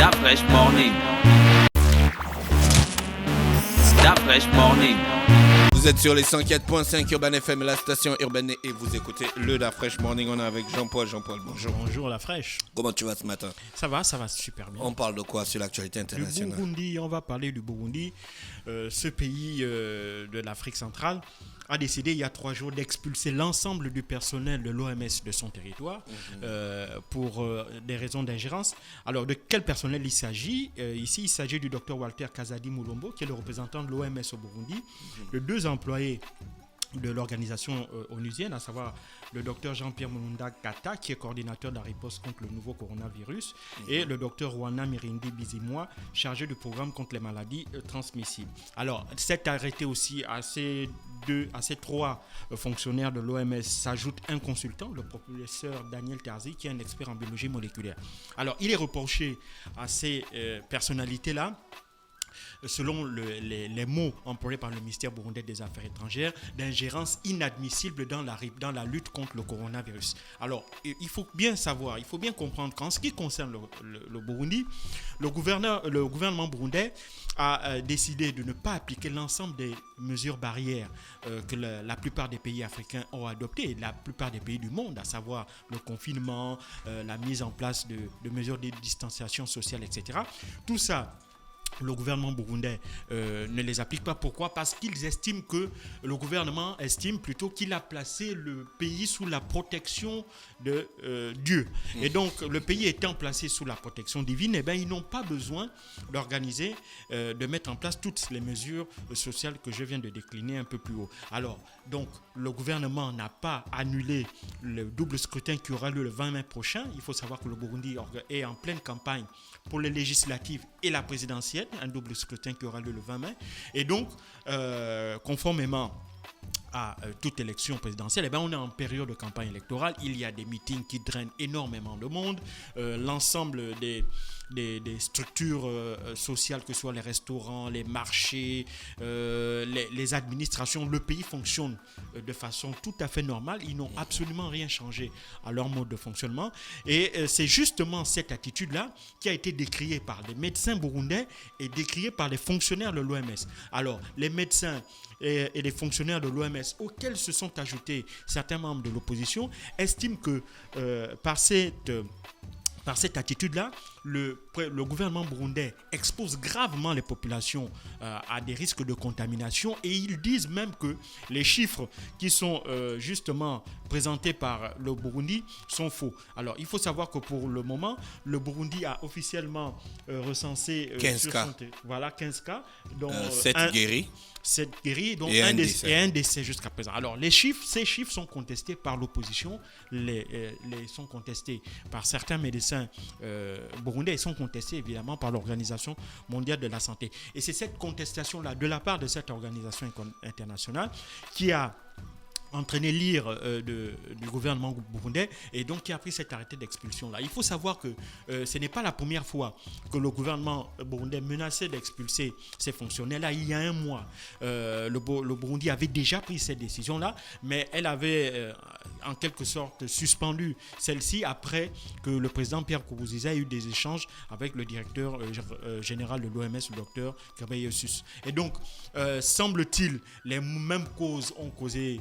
That fresh morning. That fresh morning. Vous êtes sur les 104.5 Urban FM, la station urbaine, et vous écoutez le La Fraîche Morning. On est avec Jean-Paul. Jean-Paul, bonjour. Bonjour La Fraîche. Comment tu vas ce matin? Ça va super bien. On parle de quoi sur l'actualité internationale? Du Burundi, on va parler du Burundi. Ce pays de l'Afrique centrale a décidé il y a 3 jours d'expulser l'ensemble du personnel de l'OMS de son territoire pour des raisons d'ingérence. Alors de quel personnel il s'agit? Ici, il s'agit du docteur Walter Kazadi Mulombo, qui est le représentant de l'OMS au Burundi, de 2 employés de l'organisation onusienne, à savoir le docteur Jean-Pierre Mulunda Kata, qui est coordinateur de la riposte contre le nouveau coronavirus, et le docteur Rwana Mirindi Bizimwa, chargé du programme contre les maladies transmissibles. Alors, cet arrêté aussi à ces 3 fonctionnaires de l'OMS s'ajoute un consultant, le professeur Daniel Tarzi, qui est un expert en biologie moléculaire. Alors, il est reproché à ces personnalités-là, selon les mots employés par le ministère burundais des Affaires étrangères, d'ingérence inadmissible dans la lutte contre le coronavirus. Alors, il faut bien savoir, il faut bien comprendre qu'en ce qui concerne le Burundi, le gouvernement burundais a décidé de ne pas appliquer l'ensemble des mesures barrières que la plupart des pays africains ont adoptées, la plupart des pays du monde, à savoir le confinement, la mise en place de mesures de distanciation sociale, etc. Tout ça, le gouvernement burundais ne les applique pas. Pourquoi? Parce le gouvernement estime plutôt qu'il a placé le pays sous la protection de Dieu. Et donc, le pays étant placé sous la protection divine, eh bien, ils n'ont pas besoin d'organiser, de mettre en place toutes les mesures sociales que je viens de décliner un peu plus haut. Alors, donc, le gouvernement n'a pas annulé le double scrutin qui aura lieu le 20 mai prochain. Il faut savoir que le Burundi est en pleine campagne pour les législatives et la présidentielle, un double scrutin qui aura lieu le 20 mai. Et donc, conformément à toute élection présidentielle, on est en période de campagne électorale. Il y a des meetings qui drainent énormément de monde. L'ensemble des structures sociales, que ce soit les restaurants, les marchés, les administrations, le pays fonctionne de façon tout à fait normale. Ils n'ont absolument rien changé à leur mode de fonctionnement. Et c'est justement cette attitude-là qui a été décriée par les médecins burundais et décriée par les fonctionnaires de l'OMS. Alors, les médecins et les fonctionnaires de l'OMS, auxquels se sont ajoutés certains membres de l'opposition, estiment que par cette attitude-là, le gouvernement burundais expose gravement les populations à des risques de contamination, et ils disent même que les chiffres qui sont justement présentés par le Burundi sont faux. Alors, il faut savoir que pour le moment, le Burundi a officiellement recensé 15 cas. 15 cas, dont 7 guéris. 7 guéris, dont Et un décès jusqu'à présent. Alors, ces chiffres sont contestés par l'opposition, sont contestés par certains médecins burundais, et sont contestés évidemment par l'Organisation mondiale de la santé. Et c'est cette contestation-là, de la part de cette organisation internationale, qui a entraîné l'ire du gouvernement burundais, et donc qui a pris cet arrêté d'expulsion-là. Il faut savoir que ce n'est pas la première fois que le gouvernement burundais menaçait d'expulser ces fonctionnaires-là. Il y a un mois, le Burundi avait déjà pris cette décision-là, mais elle avait en quelque sorte suspendu celle-ci après que le président Pierre Nkurunziza ait eu des échanges avec le directeur général de l'OMS, le docteur Ghebreyesus. Et donc, semble-t-il, les mêmes causes ont causé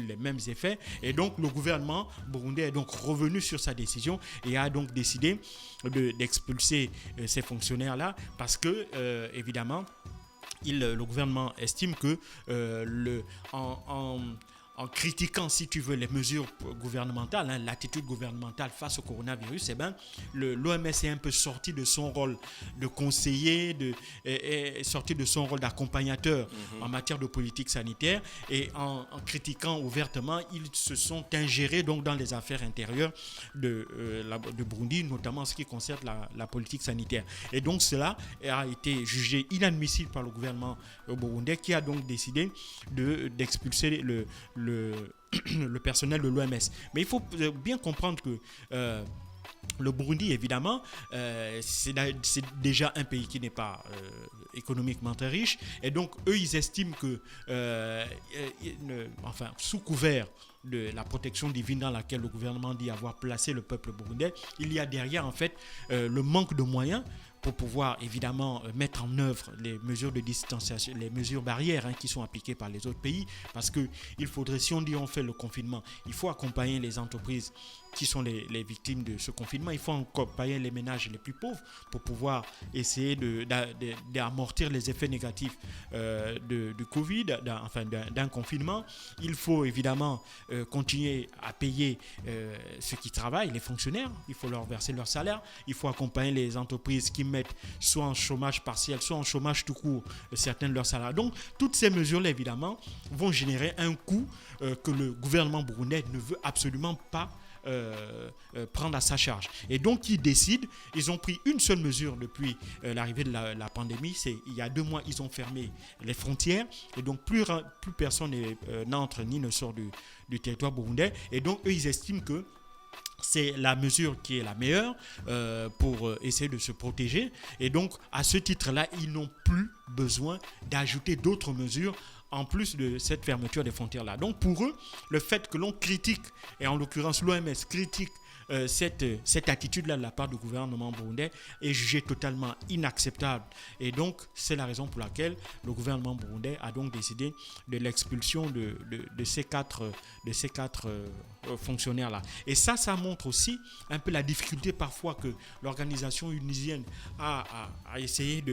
les mêmes effets, et donc le gouvernement burundais est donc revenu sur sa décision et a donc décidé d'expulser ces fonctionnaires-là, parce que évidemment le gouvernement estime que en critiquant, si tu veux, les mesures gouvernementales, l'attitude gouvernementale face au coronavirus, l'OMS est un peu sorti de son rôle de conseiller, est sorti de son rôle d'accompagnateur en matière de politique sanitaire, et en critiquant ouvertement, ils se sont ingérés donc dans les affaires intérieures de Burundi, notamment en ce qui concerne la politique sanitaire. Et donc cela a été jugé inadmissible par le gouvernement burundais, qui a donc décidé d'expulser le personnel de l'OMS. Mais il faut bien comprendre que Le Burundi, évidemment, c'est déjà un pays qui n'est pas économiquement très riche. Et donc, eux, ils estiment que, sous couvert de la protection divine dans laquelle le gouvernement dit avoir placé le peuple burundais, il y a derrière, en fait, le manque de moyens pour pouvoir évidemment mettre en œuvre les mesures de distanciation, les mesures barrières qui sont appliquées par les autres pays, parce qu'il faudrait, si on dit on fait le confinement, il faut accompagner les entreprises qui sont les victimes de ce confinement, il faut accompagner les ménages les plus pauvres pour pouvoir essayer d'amortir les effets négatifs du Covid, d'un confinement. Il faut évidemment continuer à payer ceux qui travaillent, les fonctionnaires, il faut leur verser leur salaire, il faut accompagner les entreprises qui mettent soit en chômage partiel, soit en chômage tout court certains de leurs salariés. Donc, toutes ces mesures-là, évidemment, vont générer un coût que le gouvernement burundais ne veut absolument pas prendre à sa charge. Et donc, ils ont pris une seule mesure depuis l'arrivée de la pandémie, c'est il y a 2 mois, ils ont fermé les frontières, et donc plus personne n'entre ni ne sort du territoire burundais, et donc eux, ils estiment que c'est la mesure qui est la meilleure pour essayer de se protéger. Et donc, à ce titre-là, ils n'ont plus besoin d'ajouter d'autres mesures en plus de cette fermeture des frontières-là. Donc, pour eux, le fait que l'on critique, et en l'occurrence l'OMS critique cette attitude-là de la part du gouvernement burundais est jugée totalement inacceptable. Et donc, c'est la raison pour laquelle le gouvernement burundais a donc décidé de l'expulsion de ces quatre fonctionnaires-là. Et ça montre aussi un peu la difficulté parfois que l'organisation onusienne a essayé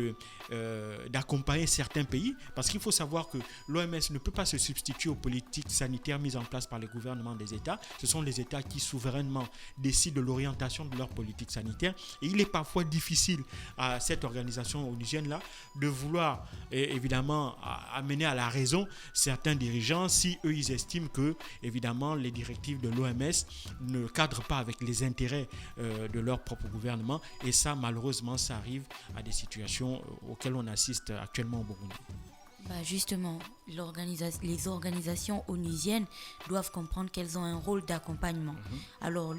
d'accompagner certains pays, parce qu'il faut savoir que l'OMS ne peut pas se substituer aux politiques sanitaires mises en place par les gouvernements des États. Ce sont les États qui souverainement décident de l'orientation de leur politique sanitaire, et il est parfois difficile à cette organisation onusienne-là de vouloir évidemment amener à la raison certains dirigeants si eux ils estiment que évidemment les directives de l'OMS ne cadrent pas avec les intérêts de leur propre gouvernement, et ça malheureusement ça arrive à des situations auxquelles on assiste actuellement au Burundi. Justement, les organisations onusiennes doivent comprendre qu'elles ont un rôle d'accompagnement. Alors,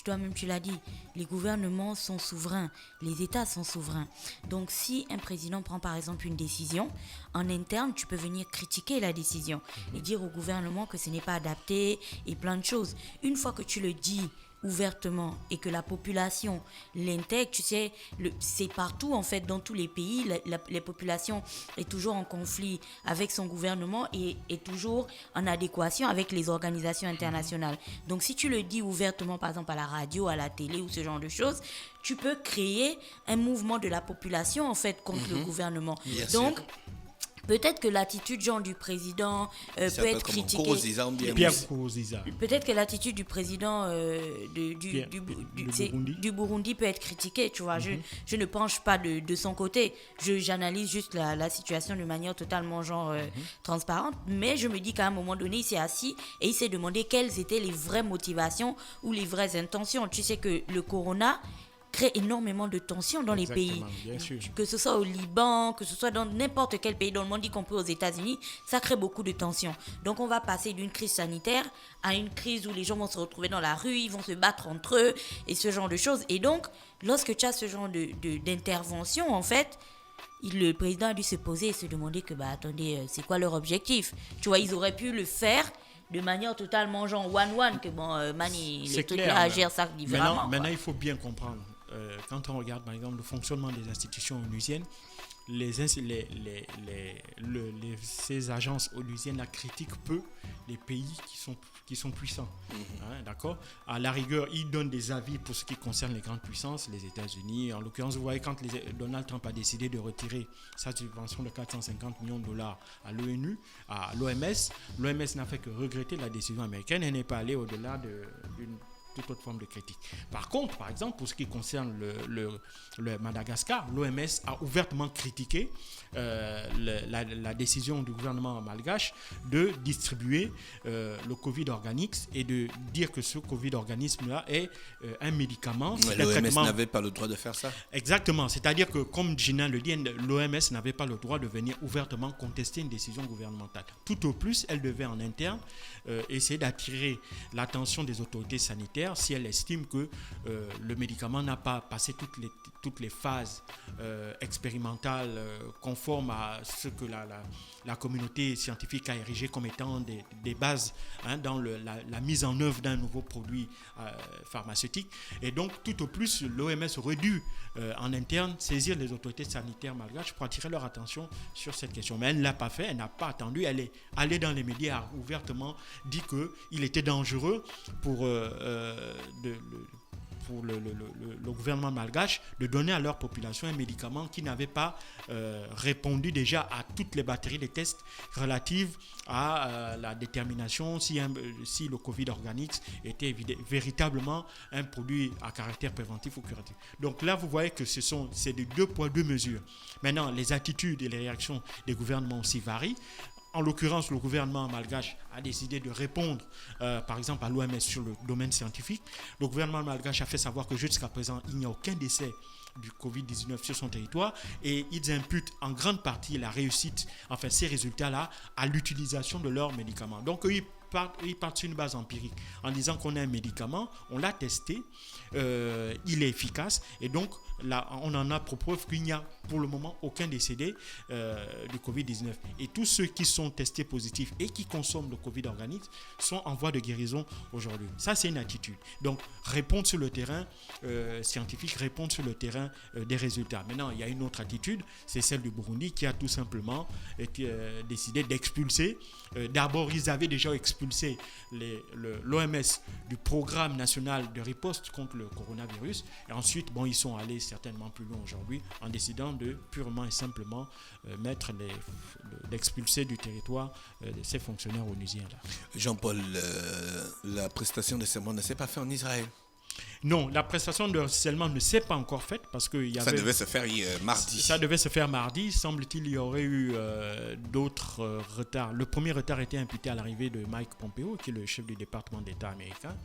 toi-même tu l'as dit, les gouvernements sont souverains, les États sont souverains. Donc, si un président prend par exemple une décision, en interne, tu peux venir critiquer la décision et dire au gouvernement que ce n'est pas adapté et plein de choses. Une fois que tu le dis ouvertement et que la population l'intègre, tu sais, c'est partout en fait, dans tous les pays, la population est toujours en conflit avec son gouvernement et est toujours en adéquation avec les organisations internationales. Donc si tu le dis ouvertement, par exemple à la radio, à la télé ou ce genre de choses, tu peux créer un mouvement de la population en fait contre le gouvernement. Donc peut-être que l'attitude du président peut être critiquée. Peut-être que l'attitude du président du Burundi peut être critiquée, tu vois. Je ne penche pas de son côté. J'analyse juste la situation de manière totalement transparente. Mais je me dis qu'à un moment donné, il s'est assis et il s'est demandé quelles étaient les vraies motivations ou les vraies intentions. Tu sais que le corona crée énormément de tensions dans les pays, que ce soit au Liban, que ce soit dans n'importe quel pays dans le monde, y compris aux États-Unis, ça crée beaucoup de tensions. Donc on va passer d'une crise sanitaire à une crise où les gens vont se retrouver dans la rue, ils vont se battre entre eux et ce genre de choses. Et donc, lorsque tu as ce genre d'intervention, en fait, le président a dû se poser et se demander que, attendez, c'est quoi leur objectif? Tu vois, ils auraient pu le faire de manière totalement one-one, que les trucs à agir ça différemment. Maintenant, il faut bien comprendre. Quand on regarde par exemple le fonctionnement des institutions onusiennes, ces agences onusiennes critiquent peu les pays qui sont puissants. D'accord. À la rigueur, ils donnent des avis pour ce qui concerne les grandes puissances, les États-Unis. En l'occurrence, vous voyez, quand Donald Trump a décidé de retirer sa subvention de 450 millions de dollars à l'ONU, à l'OMS, l'OMS n'a fait que regretter la décision américaine et n'est pas allé au-delà d'une toute autre forme de critique. Par contre, par exemple, pour ce qui concerne le Madagascar, l'OMS a ouvertement critiqué la décision du gouvernement malgache de distribuer le Covid Organix et de dire que ce Covid Organisme-là est un médicament. L'OMS n'avait pas le droit de faire ça. Exactement. C'est-à-dire que, comme Gina le dit, l'OMS n'avait pas le droit de venir ouvertement contester une décision gouvernementale. Tout au plus, elle devait en interne essayer d'attirer l'attention des autorités sanitaires sanitaire si elle estime que le médicament n'a pas passé toutes les phases expérimentales conformes à ce que la communauté scientifique a érigé comme étant des bases dans la mise en œuvre d'un nouveau produit pharmaceutique. Et donc, tout au plus, l'OMS aurait dû en interne saisir les autorités sanitaires malgaches pour attirer leur attention sur cette question. Mais elle ne l'a pas fait, elle n'a pas attendu, elle est allée dans les médias, a ouvertement dit qu'il était dangereux pour le gouvernement malgache de donner à leur population un médicament qui n'avait pas répondu déjà à toutes les batteries de tests relatives à la détermination si le Covid organique était véritablement un produit à caractère préventif ou curatif. Donc là, vous voyez que c'est de 2 poids 2 mesures. Maintenant, les attitudes et les réactions des gouvernements aussi varient. En l'occurrence, le gouvernement malgache a décidé de répondre, par exemple, à l'OMS sur le domaine scientifique. Le gouvernement malgache a fait savoir que jusqu'à présent, il n'y a aucun décès du Covid-19 sur son territoire et ils imputent en grande partie la réussite, enfin ces résultats-là, à l'utilisation de leurs médicaments. Donc, ils partent sur une base empirique en disant qu'on a un médicament, on l'a testé, il est efficace et donc là, on en a pour preuve qu'il n'y a pour le moment aucun décédé du Covid-19. Et tous ceux qui sont testés positifs et qui consomment le Covid organique sont en voie de guérison aujourd'hui. Ça, c'est une attitude. Donc, répondre sur le terrain scientifique, répondre sur le terrain des résultats. Maintenant, il y a une autre attitude, c'est celle du Burundi qui a tout simplement décidé d'expulser. D'abord, ils avaient déjà expulsé l'OMS du programme national de riposte contre le coronavirus. Et ensuite, ils sont allés certainement plus loin aujourd'hui en décidant de purement et simplement d'expulser du territoire ces fonctionnaires onusiens-là. Jean-Paul, la prestation de serment ne s'est pas faite en Israël? Non, la prestation de serment ne s'est pas encore faite parce que ça devait se faire mardi. Ça devait se faire mardi. Semble-t-il, il y aurait eu d'autres retards. Le premier retard était imputé à l'arrivée de Mike Pompeo, qui est le chef du département d'État américain.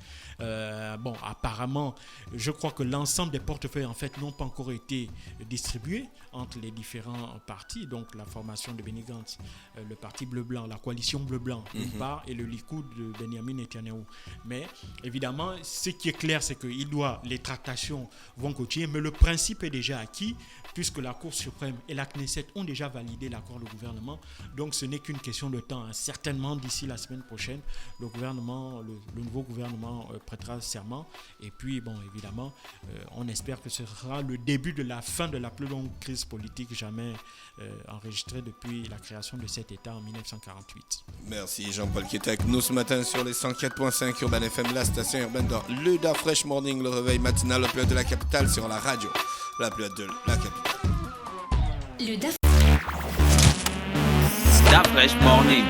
Apparemment, je crois que l'ensemble des portefeuilles en fait n'ont pas encore été distribués entre les différents partis. Donc la formation de Benny Gantz, le parti bleu-blanc, la coalition bleu-blanc d'une part, et le Likoud de Benjamin Netanyahu. Mais évidemment, ce qui est clair, c'est que les tractations vont continuer, mais le principe est déjà acquis puisque la Cour suprême et la Knesset ont déjà validé l'accord du gouvernement. Donc ce n'est qu'une question de temps. Certainement d'ici la semaine prochaine, le nouveau gouvernement prêtera serment. Et puis, évidemment, on espère que ce sera le début de la fin de la plus longue crise politique jamais enregistrée depuis la création de cet État en 1948. Merci Jean-Paul qui était avec nous ce matin sur les 104.5 Urban FM, la station urbaine dans le Da Fresh Morning, le réveil matinal, la plus haute de la capitale sur la radio, la plus haute de la capitale. Da Fresh Morning.